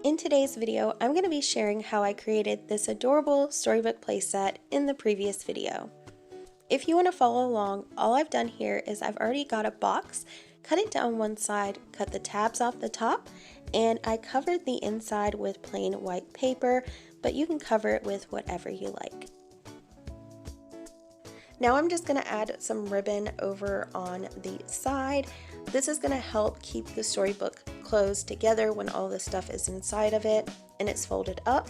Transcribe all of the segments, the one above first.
In today's video, I'm going to be sharing how I created this adorable storybook playset in the previous video. If you want to follow along, all I've done here is I've already got a box, cut it down one side, cut the tabs off the top, and I covered the inside with plain white paper, but you can cover it with whatever you like. Now I'm just going to add some ribbon over on the side. This is going to help keep the storybook closed together when all the stuff is inside of it and it's folded up.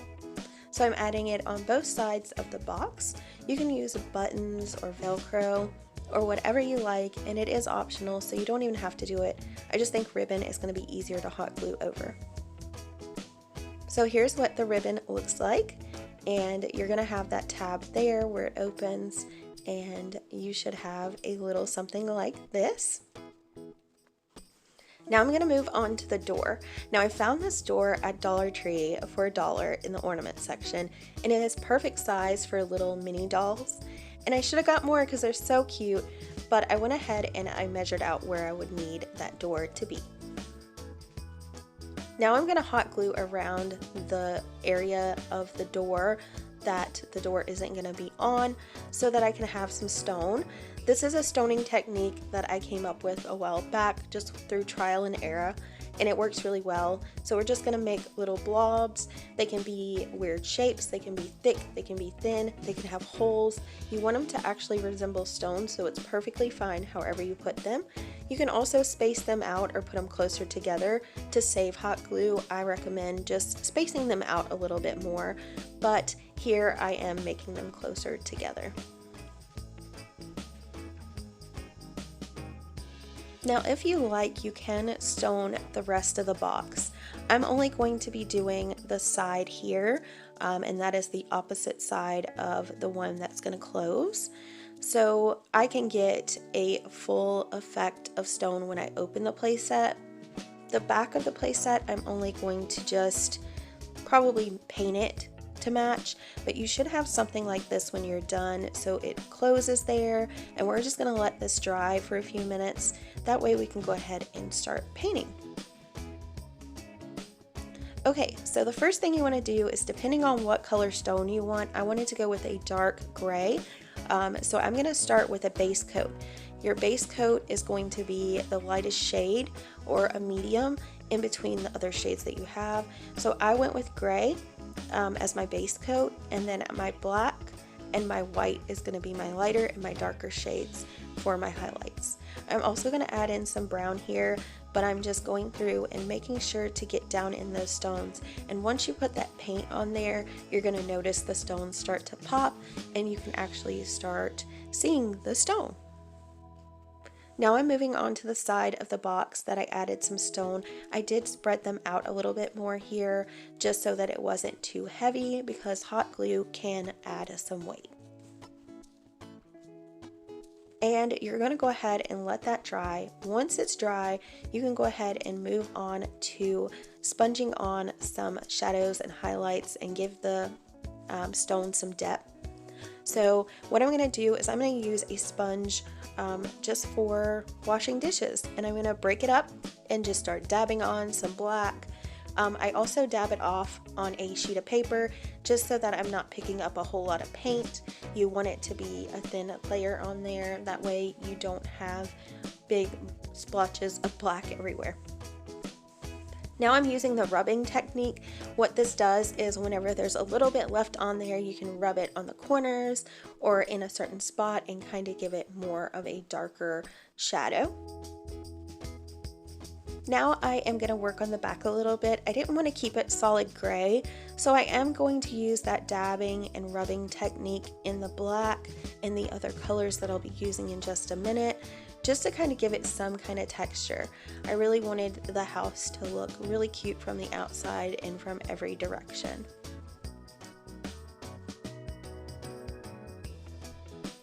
So I'm adding it on both sides of the box. You can use buttons or Velcro or whatever you like, and it is optional, so you don't even have to do it. I just think ribbon is going to be easier to hot glue over. So here's what the ribbon looks like, and you're going to have that tab there where it opens, and you should have a little something like this. Now I'm going to move on to the door. Now I found this door at Dollar Tree for $1 in the ornament section, and it is perfect size for little mini dolls. And I should have got more because they're so cute, but I went ahead and I measured out where I would need that door to be. Now I'm going to hot glue around the area of the door that the door isn't going to be on so that I can have some stone. This is a stoning technique that I came up with a while back just through trial and error, and it works really well. So we're just going to make little blobs. They can be weird shapes, they can be thick, they can be thin, they can have holes. You want them to actually resemble stone, so it's perfectly fine however you put them. You can also space them out or put them closer together. To save hot glue, I recommend just spacing them out a little bit more, but here I am making them closer together. Now if you like, you can stone the rest of the box. I'm only going to be doing the side here, and that is the opposite side of the one that's going to close. So I can get a full effect of stone when I open the playset. The back of the playset, I'm only going to just probably paint it to match, but you should have something like this when you're done, so it closes there, and we're just going to let this dry for a few minutes. That way we can go ahead and start painting. Okay, so the first thing you want to do is, depending on what color stone you want, I wanted to go with a dark gray, so I'm going to start with a base coat. Your base coat is going to be the lightest shade or a medium in between the other shades that you have. So I went with gray as my base coat, and then my black and my white is going to be my lighter and my darker shades for my highlights. I'm also going to add in some brown here, but I'm just going through and making sure to get down in those stones. And once you put that paint on there, you're going to notice the stones start to pop, and you can actually start seeing the stone. Now I'm moving on to the side of the box that I added some stone. I did spread them out a little bit more here just so that it wasn't too heavy, because hot glue can add some weight. And you're going to go ahead and let that dry. Once it's dry, you can go ahead and move on to sponging on some shadows and highlights and give the stone some depth. So what I'm going to do is I'm going to use a sponge just for washing dishes, and I'm going to break it up and just start dabbing on some black. I also dab it off on a sheet of paper just so that I'm not picking up a whole lot of paint. You want it to be a thin layer on there, that way you don't have big splotches of black everywhere. Now I'm using the rubbing technique. What this does is, whenever there's a little bit left on there, you can rub it on the corners or in a certain spot and kind of give it more of a darker shadow. Now I am going to work on the back a little bit. I didn't want to keep it solid gray, so I am going to use that dabbing and rubbing technique in the black and the other colors that I'll be using in just a minute, just to kind of give it some kind of texture. I really wanted the house to look really cute from the outside and from every direction.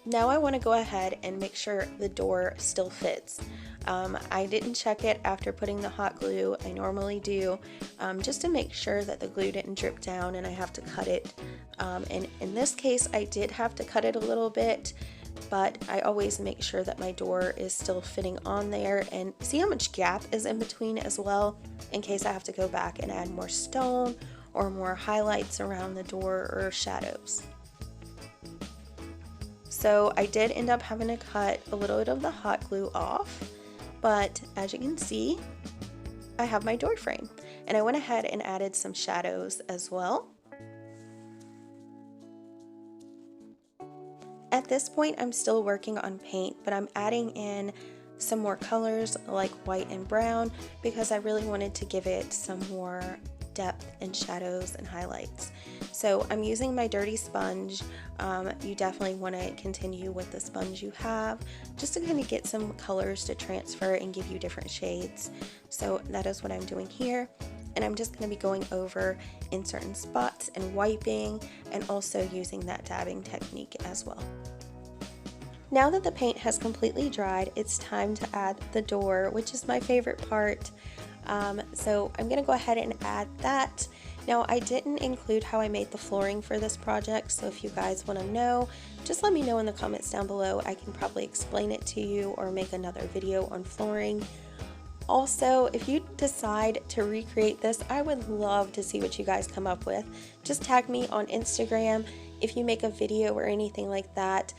Now I want to go ahead and make sure the door still fits. I didn't check it after putting the hot glue. I normally do, just to make sure that the glue didn't drip down and I have to cut it. And in this case, I did have to cut it a little bit but I always make sure that my door is still fitting on there, and see how much gap is in between as well, in case I have to go back and add more stone or more highlights around the door or shadows. So I did end up having to cut a little bit of the hot glue off, but as you can see, I have my door frame, and I went ahead and added some shadows as well. At this point, I'm still working on paint, but I'm adding in some more colors like white and brown because I really wanted to give it some more depth and shadows and highlights. So I'm using my dirty sponge. You definitely want to continue with the sponge you have just to kind of get some colors to transfer and give you different shades. So that is what I'm doing here, and I'm just going to be going over in certain spots and wiping, and also using that dabbing technique as well. Now that the paint has completely dried, it's time to add the door, which is my favorite part. So I'm going to go ahead and add that. Now, I didn't include how I made the flooring for this project, so if you guys want to know, just let me know in the comments down below. I can probably explain it to you or make another video on flooring. Also, if you decide to recreate this, I would love to see what you guys come up with. Just tag me on Instagram if you make a video or anything like that.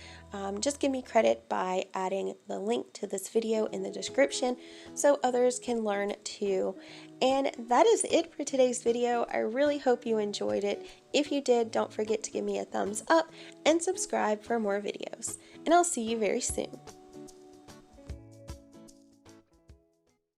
Just give me credit by adding the link to this video in the description so others can learn too. And that is it for today's video. I really hope you enjoyed it. If you did, don't forget to give me a thumbs up and subscribe for more videos. And I'll see you very soon.